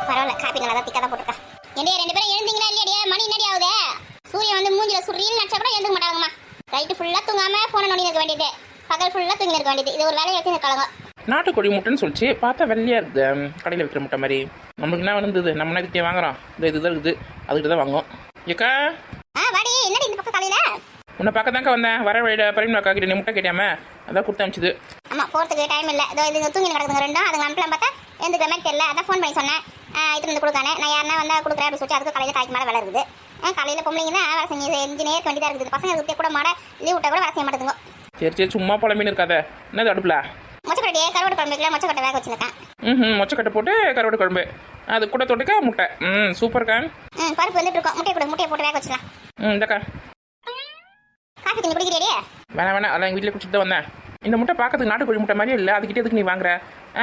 பரவாயில்ல, காப்பி நல்லா தான் திக்கா தான் போட்டுருக்கா. என்னடியா 2 பேரும் எழுந்தீங்களா இல்லையா? மணி என்னடி ஆகுது? சூரியன் வந்து மூஞ்சில சுரீல் நச்சா கூட எழுந்துக்க மாட்டாங்கம்மா. நைட்டு ஃபுல்லா தூங்காம போனை நோண்டி இருக்க வேண்டியது, பகல் ஃபுல்லா தூங்கி இருக்க வேண்டியது. இது ஒரு வேலையை வச்சு இருக்காங்க. நாட்டுக்கோழி முட்டைன்னு சொல்லிச்சு, பார்த்தா வெள்ளையா இருக்குது, கடையில் விற்கிற முட்டை மாதிரி. நம்மளுக்கு என்ன வந்தது, நம்ம இதுக்கே வாங்குறோம். இந்த இதுதான் இருக்குது, அதுக்கிட்ட தான் வாங்குவோம். ஏக்கா வாடி, என்னடி இந்த பக்கம் காலையில? உன்னை பார்க்க தாங்க வந்தேன். வர வழியில பரிண் அக்கா கிட்ட நீ முட்டை கேட்டியாம, அதான் கொடுத்து அனுப்பிச்சுது. ஆமா, போறதுக்கு டைம் இல்லை. இதோ இது தூங்கி கிடக்குங்க ரெண்டும். அதுங்க அனுப்பலாம் பார்த்தா எழுந்துக்கிற மாதிரி தெரியல. அதான் ஃபோன் பண்ணி சொன்னேன், இது வந்து கொடுக்கானே. நான் யாருன்னா வந்தா கொடுக்குறேன் அப்படின்னு சொல்லி. அதுக்கு காலையில் தாய்க்கு மேலே வேலை இருக்குது. காலையில் பொம்பளைங்க தான் வேலை செஞ்சு நேருக்கு வேண்டியதாக இருக்குது. பசங்க இருக்க கூட மாட லீவ் விட்டா கூட வேலை செய்ய மாட்டேங்குங்க. சரி சரி, சும்மா புலம்பின்னு இருக்காத. என்னது அடுப்புல? மொச்சக்கட்டையே கருவாடு குழம்புக்குள்ள மொச்சக்கட்டை வேக வச்சுருக்கேன். மொச்சக்கட்டை போட்டு கருவாடு குழம்பு, அது கூட தொட்டுக்க முட்டை. சூப்பர்க்கா. பருப்பு வந்துட்டு இருக்கோம். முட்டையை போட்டு வேக வச்சுக்கலாம். இந்தக்கா காஃபி தண்ணி குடிக்கிறியே? வேணாம் அதெல்லாம் எங்கள் வீட்டில் குடிச்சிட்டு தான் வந்தேன். இந்த முட்டை பார்க்கறதுக்கு நாட்டுக்கோழி முட்டை மாதிரியே இல்லை, அதுக்கிட்டே எதுக்கு நீ வாங்குற?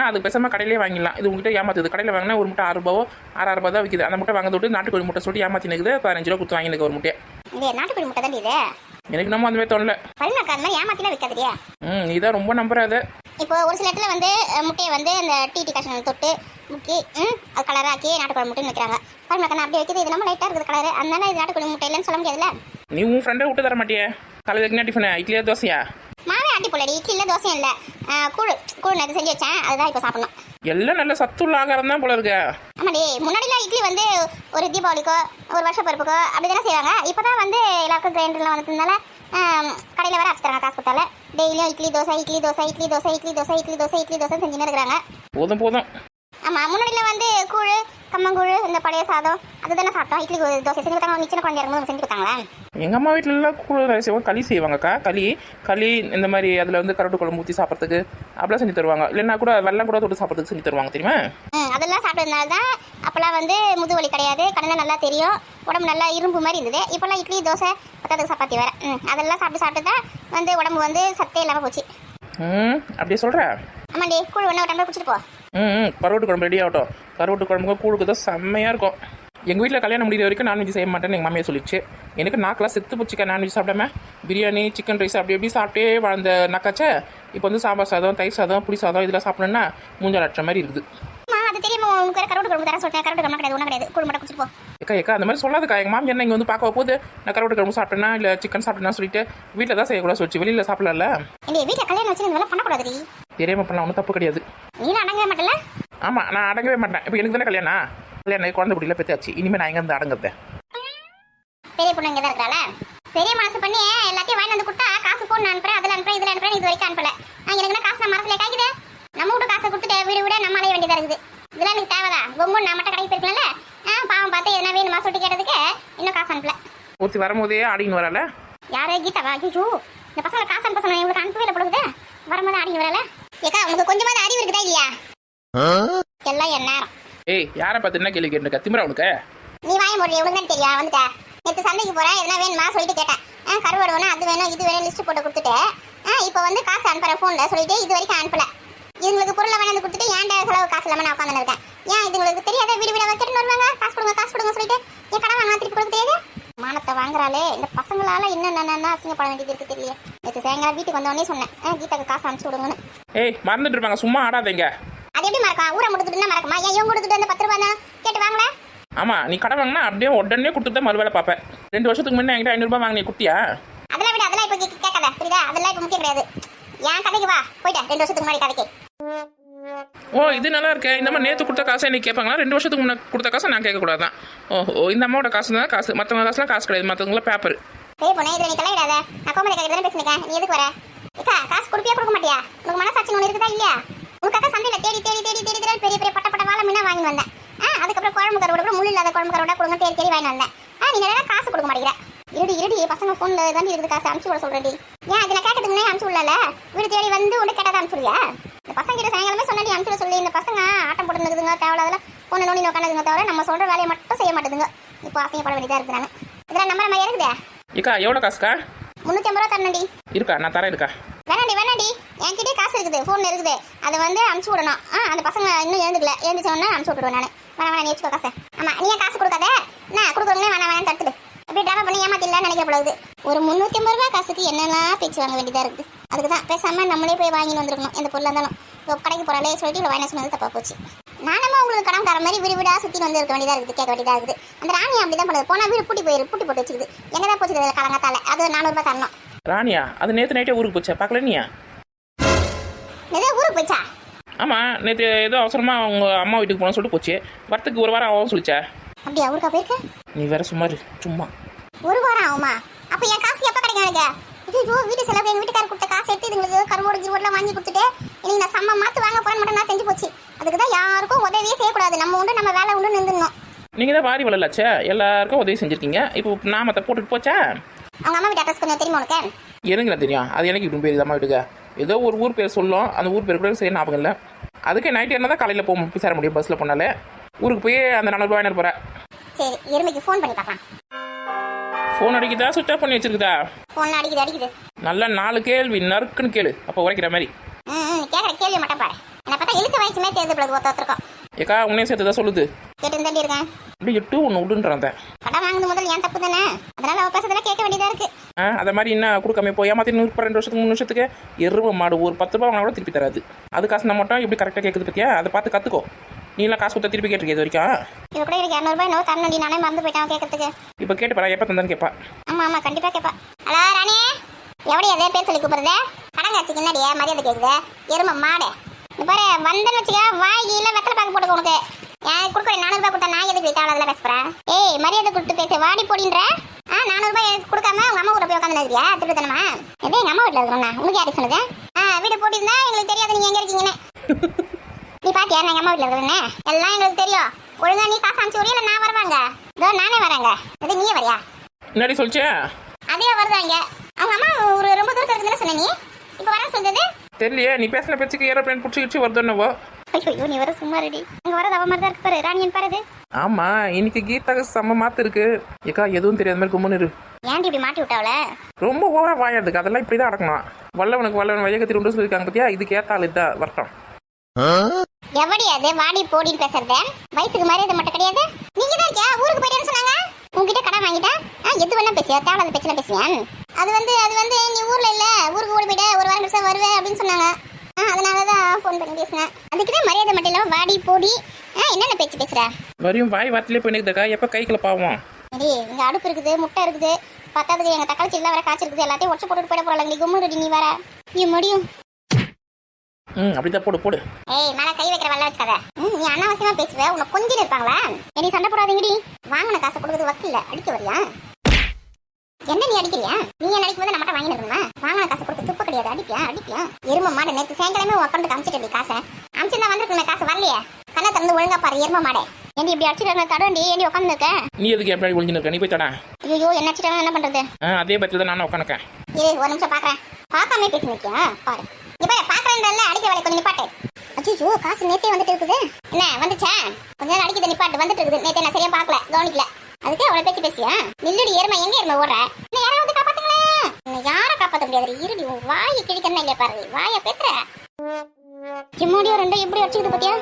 அதுக்கு பேசாமல் கடையிலே வாங்கிடலாம். இது உங்ககிட்ட ஏமாத்துது. கடையில் வாங்கினா ஒரு முட்டை 6 ரூபாவோ 6 தான் விற்கிது. அந்த முட்டை வாங்க விட்டு நாட்டுக்கோழி முட்டை சொல்லி ஏமாத்தினுக்குது. 15 ரூபா கொடுத்து வாங்கினுக்கு ஒரு முட்டையை. நாட்டுக்கோழி முட்டை தான் இது. எனக்கு நம்ம அந்த மாதிரி தோணல. பரிணாக்கா அந்த மாதிரி ஏமாத்திலாம் விற்காதியா? நீ தான் ரொம்ப நம்புறாது. இப்போ ஒரு சில இடத்துல வந்து முட்டையை வந்து அந்த டிடி காஷன் தொட்டு முக்கி அது கலராக்கி நாட்டுக்கோழி முட்டைன்னு வைக்கிறாங்க. பரிணாக்கா அப்படி வைக்கிறது, இது நம்ம லைட்டாக இருக்குது கலர். அதனால இது நாட்டுக்கோழி முட்டை இல்லைன்னு சொல்ல முடியாதுல்ல. நீ உன் ஃப்ரெண்டை விட்டு தர மாட்டியே? காலையில் என்ன டிஃபனு? இட்லியா தோசையா? மாவே ஆட்டி போலடி. இட்லி இல்லை, தோசையும் இல்லை. கூழ் நேற்று செஞ்சு வச்சேன், அதுதான் இப்போ சாப்பிடணும். எல்லாம் நல்ல சத்துள்ள ஆகாரம் தான் போல இருக்கு. ஆமாடி, முன்னாடிலாம் இட்லி வந்து ஒரு தீபாவளிக்கோ ஒரு வருஷ பருப்புக்கோ அப்படி தானே செய்வாங்க. இப்போ தான் வந்து எல்லாருக்கும் கிரைண்டர்லாம் வந்ததுனால கடையில் வர அரைச்சி தராங்க காசு கொடுத்தால. டெய்லியும் இட்லி தோசை இட்லி தோசை இட்லி தோசை இட்லி தோசை இட்லி தோசை இட்லி தோசை செஞ்சுன்னு இருக்கிறாங்க. போதும் போதும். ஆமாம், முன்னாடியில் வந்து கூழ் கம்மங்கூழ் இந்த பழைய சாதம் அதுதானே சாப்பிட்டோம். இட்லி தோசை செஞ்சு கொடுத்தாங்க. சின்ன குழந்தையா இருக்கும்போது செஞ்சு கொடுத்தாங்களா? எங்கள் அம்மா வீட்டிலலாம் கூழ் செய்வாங்க, களி செய்வாங்கக்கா. களி இந்த மாதிரி அதில் வந்து கருவாட்டு குழம்பு ஊற்றி சாப்பிட்றதுக்கு அப்படிலாம் செஞ்சு தருவாங்க. இல்லைன்னா கூட வெள்ளம் கூட தொட்டு சாப்பிட்றதுக்கு செஞ்சு தருவாங்க தெரியுமா? அதெல்லாம் சாப்பிட்டதுனால தான் அப்போல்லாம் வந்து முதுவலி கிடையாது, கடனை நல்லா தெரியும், உடம்பு நல்லா இரும்பு மாதிரி இருந்தது. இப்போல்லாம் இட்லி தோசை பத்தாதுக்கு சப்பாத்தி வேறு. அதெல்லாம் சாப்பிட்டு தான் வந்து உடம்பு வந்து சத்தே இல்லாமல் போச்சு. அப்படியே சொல்கிற? ஆமாண்டி, கூழ் ஒன்று ஒரு டம்ளர் குடிச்சிட்டு போ. கருவாட்டு குழம்பு ரெடி ஆகட்டும். கருவாட்டு குழம்புக்கு கூழுக்கு தான் செம்மையாக இருக்கும். எங்கள் வீட்டில் கல்யாணம் முடிகிற வரைக்கும் நான்வெஜ் செய்ய மாட்டேன்னு எங்கள் மாமியை சொல்லிச்சு. எனக்கு நாக்கெல்லாம் செத்து போச்சுக்கா நான்வெஜ் சாப்பிடாம. பிரியாணி சிக்கன் ரைஸ் அப்படி எப்படி சாப்பிட்டே வாழ்ந்த நக்காச்சே இப்போ வந்து சாம்பார் சாதம் தயிர் சாதம் புளி சாதம் இதெல்லாம் சாப்பிடணுன்னா மூஞ்சல் அற்ற மாதிரி இருக்குது. அது தெரியுமா உங்களுக்கு? கருவாட்டு குழம்பு தர சொல்லிட்டேன். கருவாட்டு குழம்பு கிடையாது, ஒன்றும் கிடையாது. கூழ் மட்டும் குடிச்சிட்டு போ. ஏக்கா அந்த மாதிரி சொல்லாதுக்கா. எங்கள் மாமி என்ன இங்கே வந்து பார்க்க போகுது, நான் கருவாட்டு குழம்பு சாப்பிட்டேன்னா இல்லை சிக்கன் சாப்பிட்டேன்னா சொல்லிட்டு வீட்டில் தான் செய்யக்கூடாது சொல்லிச்சு. வெளியில் சாப்பிடல. எங்கள் வீட்டில் கல்யாணம் வச்சு இதெல்லாம் பண்ணக்கூடாது. தெரியாமல் பண்ணலாம், ஒன்றும் தப்பு கிடையாது. நீ அடங்கவே மாட்டல? ஆமாம், நான் அடங்கவே மாட்டேன். இப்போ எனக்கு தானே கல்யாணம் குழந்தை குட்டியில் பெற்றாச்சு. இனிமேல் நான் எங்கே இருந்து அடங்குறேன்? பெரிய பொண்ணு இங்கே தான் இருக்கிறாள. பெரிய மனசு பண்ணி எல்லாத்தையும் வாங்கி வந்து கொடுத்தா காசு போன் அனுப்புறேன், அதில் அனுப்புறேன், இதில் அனுப்புறேன். இது வரைக்கும் அனுப்பல. எனக்கு காசு நான் மரத்தில் காய்க்குது. நம்ம வீட்டு காசை கொடுத்துட்டு வீடு விட நம்ம அலைய வேண்டியதாக இருக்குது. இதெல்லாம் எனக்கு தேவைதான். பொம்மை நான் மட்டும் கடைக்கு போயிருக்கலாம்ல. பாவம் பார்த்து எதனா வேணுமா சொல்லிட்டு கேட்டதுக்கு இன்னும் காசு அனுப்பல. ஒருத்தி வரும்போதே ஆடின்னு வரல. யாரு? கீதாவா? ஐயோ, இந்த பசங்களை காசு அனுப்ப சொன்னா இவங்களுக்கு அனுப்பவே இல்லை போடுது. வரும்போது ஆடின்னு வரல. ஏக்கா உங்களுக்கு கொஞ்சமாவது அறிவு இருக்குதா இல்லையா? எல்லாம் என்ன ஏய், யாரை பார்த்து என்ன கேள்வி கேட்டுருக்க? திமிரா உனக்கு? நீ வாய முடியும், எவ்வளவு தான் தெரியா? வந்துட்ட நேற்று சந்தைக்கு போறேன், எதனா வேணுமா சொல்லிட்டு கேட்டேன். கருவாடு வேணும், அது வேணும், இது வேணும் லிஸ்ட் போட்டு கொடுத்துட்டு இப்போ வந்து காசு அனுப்புறேன் ஃபோன்ல சொல்லிட்டு இது வரைக்கும் அனுப்பல. இதுங்களுக்கு பொருளை வேணாந்து கொடுத்துட்டு ஏன்டா செலவு காசு இல்லாமல் நான் உட்காந்து இருக்கேன். ஏன் இதுங்களுக்கு தெரியாத? வீடு வீடாக கேட்டு வருவாங்க, காசு கொடுங்க சொல்லிட்டு என் கடை வாங்க திருப்பி கொடுக்க தெரியாது. மானத்தை வாங்குறாளே இந்த பசங்களால இன்னும் அசிங்கப்பட வேண்டியது இருக்கு தெரியல. நேற்று சாயங்காலம் வீட்டுக்கு வந்தோடனே சொன்னேன், கீதாக்கு காசு அனுப்பிச்சு விடுங்கன்னு. ஏய், மறந்துட்டு இருப்பாங்க, சும்மா ஆடாதீங்க. அது எப்படி மறக்கா? ஊரை முடிச்சுட்டு மறக்குமா? ஏன் இவங்க கொடுத்துட்டு வந்து 10 ரூபா தான் கேட்டு வாங்கல? ஆமா, நீ கடை வாங்கினா அப்படியே உடனே கொடுத்து தான் மறுவேலை பார்ப்பேன். 2 வருஷத்துக்கு முன்னே என்கிட்ட 500 ரூபாய் வாங்கினே குட்டியா? அதெல்லாம் விட, அதெல்லாம் இப்போ கேட்காத புரியுதா? அதெல்லாம் இப்போ முக்கியம் கிடையாது. ஏன் கதைக்கு வா, போயிட்டேன் 2 வருஷத்துக்கு முன்னாடி கதைக்கு. ஓ, இது நல்லா இருக்கேன். இந்த மாதிரி நேற்று கொடுத்த காசை இன்னைக்கு கேட்பாங்களா? 2 வருஷத்துக்கு முன்னே கொடுத்த காசை நான் கேட்கக்கூடாதான். ஓ, இந்த அம்மாவோட காசு தான் காசு, மற்றவங்க காசுலாம் காசு கிடையாது, மற்றவங்கள பேப்பர். சரி பொண்ணே, இது நீ தலையிடாத. நான் கோமதி கேட்க தானே பேசினேன். நீ எதுக்கு வர? ஏக்கா காசு கொடுப்பியா கொடுக்க மாட்டியா? உனக்கு மனசாட்சி ஒன்று இருக்குதா இல்லையா? உனக்காக சந்தையில் தேடி பெரிய பெரிய பட்ட வாழை மீனா வாங்கி வந்தேன். அதுக்கப்புறம் குழம்பு கருவோட கூட முள் இல்லாத குழம்பு கருவோட கொடுங்க தேடி வாங்கி வந்தேன். நீ நிறைய காசு கொடுக்க மாட்டேங்கிற. இருடி பசங்க ஃபோனில் தான் இருக்குது காசு அனுப்பிச்சு விட சொல்கிறேன். ஏன் இதில் கேட்டதுக்கு முன்னே அனுப்பிச்சு விடல? வீடு தேடி வந்து உனக்கு கேட்டால் அனுப்பிச்சு விடுவியா? இந்த பசங்க கிட்ட சாயங்காலமே சொன்னாடி அனுப்பிச்சு விட சொல்லி. இந்த பசங்க ஆட்டம் போட்டு இருக்குதுங்க, தேவையில்லாதெல்லாம் பொண்ணு நோண்டி உட்காந்துங்க தவிர நம்ம சொல்கிற வேலையை மட்டும் செய்ய மாட்டேதுங்க. இப்போ அசிங்கப்பட வேண்டியதாக இருக்கிறாங்க. இதெல்லாம் நம்புற மாதிரி இருக்குதே. ஏக்கா எவ்வளோ காசுக்கா? 350 ரூபா தரணும்டி. இருக்கா? நான் தரேன். இருக்கா? வேணாண்டி என்கிட்டே காசு இருக்குது, ஃபோன் இருக்குது, அதை வந்து அனுப்பிச்சு விடணும். அந்த பசங்க இன்னும் எழுந்துச்சோன்னா அனுப்பிச்சு விட்டுருவேன் நான். வேணாம் நீ வச்சுக்கோ காசு. ஆமாம், நீ காசு கொடுக்காத, நான் கொடுக்குறவங்களே வேணாம் தடுத்துடு. எப்படி ட்ராமா பண்ணி ஏமாத்திடலாம் நினைக்கப்படாது. ஒரு 350 ரூபா காசுக்கு என்னெல்லாம் பேச்சு வாங்க வேண்டியதாக இருக்குது. அதுக்கு தான் பேசாமல் நம்மளே போய் வாங்கிட்டு வந்துருக்கணும். எந்த பொருளாக இருந்தாலும் இப்போ கடைக்கு போகிறாலே சொல்லிட்டு இவ்வளோ வாங்கின சொன்னது தப்பாக போச்சு. நானம்மா உங்களுக்கு கடன்கார மாதிரி வீடு வீடா சுற்றி வந்து இருக்க வேண்டியதாக இருக்குது, கேட்க வேண்டியதாக இருக்குது. அந்த ராணி அப்படி தான் பண்ணுது. போனால் வீடு பூட்டி போட்டு வச்சுக்குது. எங்கே தான் போச்சுது கலங்காத்தால. அது 400 ரூபாய் தரணும். ராணியா அது நேற்று நைட்டே ஊருக்கு போச்சா பார்க்கல நீயா? எதோ ஊருக்கு போச்சா? ஆமாம், நேற்று ஏதோ அவசரமாக அவங்க அம்மா வீட்டுக்கு போகணும்னு சொல்லிட்டு போச்சு. வரத்துக்கு 1 வாரம் ஆகும் சொல்லிச்சா. அப்படியா? ஊருக்கா போயிருக்க? நீ வேற சும்மாரு சும்மா. 1 வாரம் ஆகுமா? அப்போ என் காசு எப்போ கிடைக்கும் எனக்கு? ஐயோ, வீட்டு செலவு எங்கள் வீட்டுக்காரர் கொடுத்த காசு எடுத்து இதுங்களுக்கு கருவோடுலாம் வாங்கி கொடுத்துட்டு இன்னைக்கு நான் செம்ம மாற்று வாங்க போகிறேன்னு மட்டும் நான் செஞ்சு போச்சு. அதுக்கு தான் யாருக்கும் உதவியே செய்யக்கூடாது. நம்ம உண்டு நம்ம வேலை உண்டு நின்றுடணும். நீங்கள் தான் வாரி வளரலாச்சே, எல்லாருக்கும் உதவி செஞ்சுருக்கீங்க. இப்போ நாமத்தை போட்டுட்டு போச்சா? அவங்க அம்மா வீட்டு அட்ரஸ் கொஞ்சம் தெரியுமா உனக்கு? எனக்கு தெரியும். அது எனக்கு இப்படி பேர் அம்மா வீட்டுக்கு ஏதோ ஒரு ஊர் பேர் சொல்லும். அந்த ஊர் பேர் கூட சரி ஞாபகம் இல்லை. அதுக்கு நைட்டு என்ன தான் காலையில் போய் சேர முடியும் பஸ்ஸில் போனாலே. ஊருக்கு போய் அந்த 400 ரூபாய் என்ன போகிறேன். சரி, எருமைக்கு ஃபோன் பண்ணி பார்க்கலாம். ஃபோன் அடிக்குதா சுவிட்ச் ஆஃப் பண்ணி வச்சிருக்குதா? ஃபோன் அடிக்குது. நல்லா 4 கேள்வி நறுக்குன்னு கேளு, அப்போ உரைக்கிற மாதிரி. கேட்குற கேள்வி மட்டும் பாரு. என்ன பார்த்தா இழுச்ச வயசுமே தேர்ந்து பிள்ளை ஒருத்தருக்கும். ஏக்கா உன்னே சேர்த்து தான் சொல்லுது. கேட்டு தாண்டி இருக்கேன். அப்படி 8 ஒன்று விடுன்றான். கடன் வாங்குது முதல் என் தப்பு தானே. அதனால அவ பேசுறதுல கேட்க வேண்டியதா இருக்கு. அதை மாதிரி என்ன கொடுக்காம போய் ஏமாத்தி 2 வருஷத்துக்கு 3 வருஷத்துக்கு எருவ மாடு ஒரு 10 ரூபா வாங்கினா கூட திருப்பி தராது. அது காசு நான் மட்டும் எப்படி கரெக்டாக கேட்குது பத்தியா? அதை பார்த்து கற்றுக்கோ. நீலாம் காசு கொடுத்தா திருப்பி கேட்டிருக்கே இது வரைக்கும். இது கூட எனக்கு 200 ரூபாய் என்னவோ தரணும்டி. நானே மறந்து போயிட்டான் கேட்கறதுக்கு. இப்போ கேட்டு பாரு, எப்போ தந்தான்னு கேட்பா. ஆமாம் கண்டிப்பாக கேட்பா. ஹலோ ராணி, எப்படி அதே பேர் சொல்லி கூப்பிடுறது? கடன் காட்சிக்கு என்னடியே மரியாதை கேட்குது? எருமை மாடு. இந்த பாரு வந்தன்னு வச்சுக்க வாயில வெத்தலை பாக்கு போட்டுக்க உனக்கு. ஏன் கொடுக்குற 400 ரூபாய் கொடுத்தா நான் எதுக்கு தேவை அதெல்லாம் பேசுகிறேன்? ஏய் மரியாதை கொடுத்து பேச வாடி போடின்ற. 400 ரூபாய் கொடுக்காம உங்க அம்மா கூட போய் உட்காந்துருக்கியா திருத்தனமா? எதே எங்கள் அம்மா வீட்டில் இருக்கிறோண்ணா உனக்கு யாரு சொன்னது? வீடு போட்டிருந்தா எங்களுக்கு தெரியாது நீங்கள் எங்கே இருக்கீங்கன்னு. நீ பாத்தியா எங்கள் அம்மா வீட்டில் இருக்கிறேன்னு? எல்லாம் எங்களுக்கு தெரியும். ஒழுங்கா நீ காசு அனுப்பிச்சு வரையா இல்லை நான் வருவாங்க? இதோ நானே வரேங்க. இது நீயே வரியா? முன்னாடி சொல்லிச்சே அதே வருதாங்க. அவங்க அம்மா ஒரு ரொம்ப தூரத்தில் இருக்குதுன்னு சொன்ன. நீ இப்போ வர சொல்றது தெரியலையே. நீ பேசின பேச்சுக்கு ஏரோப்ளேன் பிடிச்சிக்கிச்சு வருதுன்னவோ. ஐயோ நீ வர சும்மா ரெடி. அங்கே வரது அவ மாதிரி தான் இருக்கு பாரு. ராணியன் பாரு. ஆமாம், இன்னைக்கு கீதாக்கு செம்ம மாத்து இருக்கு. ஏக்கா எதுவும் தெரியாத மாதிரி கும்முன்னு இரு. ஏன்டி இப்படி மாட்டி விட்டாவல? ரொம்ப ஓவரா வாயாதுக்கு. அதெல்லாம் இப்படி தான் அடக்கணும். வல்லவன் வயக்கத்தி உண்டு சொல்லியிருக்காங்க பத்தியா? இதுக்கு ஏத்தாள் இதுதான் வரட்டும். எவடி அது வாடி போடின்னு பேசுறது? வயசுக்கு மரியாதை மட்டும் கிடையாது. நீங்க தான் இருக்கியா ஊருக்கு போயிட்டேன்னு சொன்னாங்க. உங்ககிட்ட கடன் வாங்கிட்டா எது வேணா பேசியா? தேவையில்லாத பிரச்சனை பேசுவேன். அது வந்து நீ ஊர்ல இல்ல, ஊருக்கு ஓடி போயிட்ட 1 வாரம் கழிச்சா வருவேன் அப்படின்னு சொன்னாங்க. அதனாலதான் ஃபோன் பண்ணி பேசினேன். அதுக்குதான் மரியாதை மட்டும் இல்லாம வாடி போடி என்னென்ன பேச்சு பேசுற? வரையும் வாய் வார்த்தையிலே போயிருக்கா. எப்போ கைக்குள்ள பாவம். சரி, இங்க அடுப்பு இருக்குது, முட்டை இருக்குது, பத்தாவதுக்கு எங்க தக்காளி செல்லாம் வேற காய்ச்சிருக்குது. எல்லாத்தையும் ஒச்ச போட்டுட்டு போயிட போறாங்க. நீ கும்முடி நீ வர நீ முடியும். அப்படிதான் போடு. ஏய் மேல கை வைக்கிற வெள்ள வச்சுக்காத. நீ அனாவசியமா பேசுவ. உனக்கு கொஞ்சம் இருப்பாங்களா? நீ சண்டை போடாதீங்கடி. வாங்கின காசை கொடுக்குறது வக்கில்ல அடிக்க வரியா? என்ன நீ அடிக்கிறியா? நீ என்ன அடிக்கும் போது நம்மகிட்ட வாங்கி இருக்கணுமா? வாங்கின காசை கொடுத்து துப்பு கிடையாது. அடிப்பியா? எரும மாடு நேற்று சாயங்காலமே உன் அக்கௌண்ட்டுக்கு அமிச்சிட்டு காசை அமிச்சிருந்தா வந்திருக்குமே. காசு வரலையே. கண்ணை திறந்து ஒழுங்கா பாரு. எரும மாடு ஏண்டி இப்படி அடிச்சுட்டு தடண்டி ஏண்டி உட்காந்து இருக்க? நீ எதுக்கு எப்படி ஒழிஞ்சு இருக்க? நீ போய் தடா. ஐயோ என்ன அடிச்சுட்டாங்க என்ன பண்றது? அதே பட்சத்தில் தான் நானும் உட்காந்துக்கேன். ஒரு நிமிஷம் பாக்குறேன். பார்க்காம பேசி நிற்கியா பாரு. இப்ப பாக்குறேன்ல அடிக்க வேலை கொஞ்சம் நிப்பாட்டு. அச்சோ காசு நேத்தே வந்துட்டு இருக்குது. என்ன வந்துச்சா? கொஞ்ச நேரம் அடிக்குது நிப்பாட்டு. வந்துட்டு இருக்குது. நேத்தே நான் சரியா பாக்கல கவனிக்கல. அதுக்கு அவளை பேச்சு பேசியா? நில்லுடி எருமை. எங்க எருமை ஓடுற? இன்னும் யாரும் வந்து காப்பாத்துங்களே. யாரை காப்பாற்ற முடியாது. இருடி உன் வாயை கிழிக்கணும் இல்லையா பாரு. வாயை பேசுற சிம்மோடியோ 2 எப்படி அடிச்சுக்குது பாத்தியா?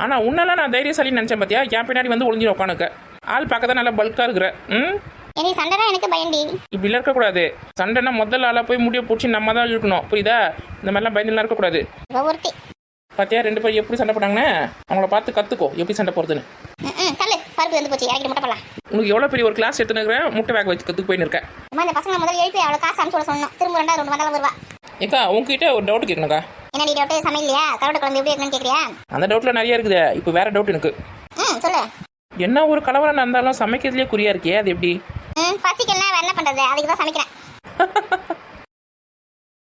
ஆனா உன்னெல்லாம் நான் தைரியசாலி நினைச்சேன் பாத்தியா? என் பின்னாடி வந்து ஒளிஞ்சு உட்காந்துக்க. ஆள் பார்க்க தான் நல்லா பல்கா இருக்கிற. எனக்கு சண்டை தான் எனக்கு பயண்டி. இப்படிலாம் இருக்கக்கூடாது. சண்டைனா முதல்ல ஆளா போய் முடிய பிடிச்சி நம்ம தான் இருக்கணும். புரியுதா? இந்த மாதிரிலாம் பயந்துலாம் இருக்கக்கூடாது. ஒருத்தி பாத்தியா 2 பேரும் எப்படி சண்டை போட்டாங்கன்னு? அவங்கள பார்த்து கத்துக்கோ எப்படி சண்டை போறதுன்னு. தள்ளு பருப்பு வந்து போச்சு. இறக்கிட்டு முட்டை போடலாம். உனக்கு எவ்வளோ பெரிய ஒரு கிளாஸ் எடுத்துனுக்கிறேன். முட்டை வேக வச்சு கற்றுக்கு போயின்னு இருக்கேன். இந்த பசங்க முதல்ல எழுப்பி அவளை காசு அனுப்பிச்சு சொல்லணும். திரும்ப 2 ரவுண்ட் வந்தாலும் வருவா. ஏக்கா உங்ககிட்ட ஒரு டவுட் கேட்கணுக்கா. என்னடி டவுட்? சமையலையா? கரோட குழம்பு எப்படி இருக்குன்னு கேட்குறியா? அந்த டவுட்டில் நிறைய இருக்குது. இப்போ வேற டவுட் எனக்கு. சொல்லு. என்ன ஒரு கலவரம் இருந்தாலும் சமைக்கிறதுலேயே குறியா இருக்கியே, அது எப்படி? பசிக்கலாம் வேற என்ன பண்ணுறது? அதுக்கு தான் சமைக்கிறேன்.